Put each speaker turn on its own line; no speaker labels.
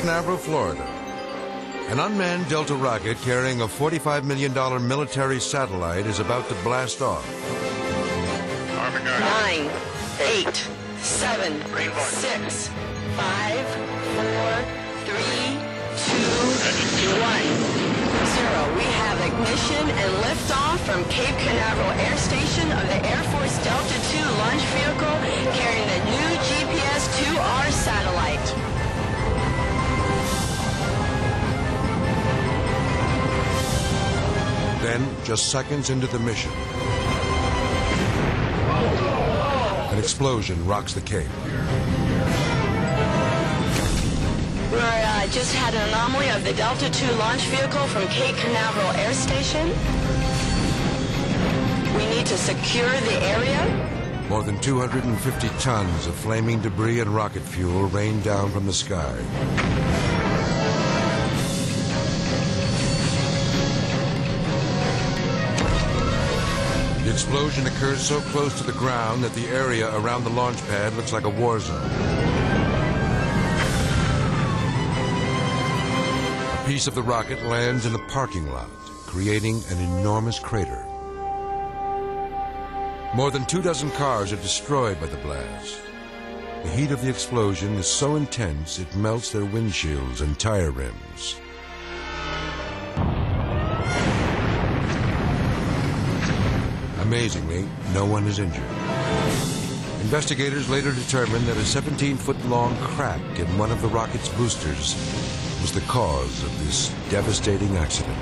Canaveral, Florida. An unmanned Delta rocket carrying a $45 million military satellite is about to blast off.
9, 8, 7, 6, 5, 4, 3, 2, 1. 0. We have ignition and liftoff from Cape Canaveral Air Station of the Air Force Delta II launch vehicle carrying the new GPS-2R satellite.
Then, just seconds into the mission, an explosion rocks the Cape.
We just had an anomaly of the Delta II launch vehicle from Cape Canaveral Air Station. We need to secure the area.
More than 250 tons of flaming debris and rocket fuel rain down from the sky. The explosion occurs so close to the ground that the area around the launch pad looks like a war zone. A piece of the rocket lands in a parking lot, creating an enormous crater. More than 24 cars are destroyed by the blast. The heat of the explosion is so intense it melts their windshields and tire rims. Amazingly, no one is injured. Investigators later determined that a 17-foot-long crack in one of the rocket's boosters was the cause of this devastating accident.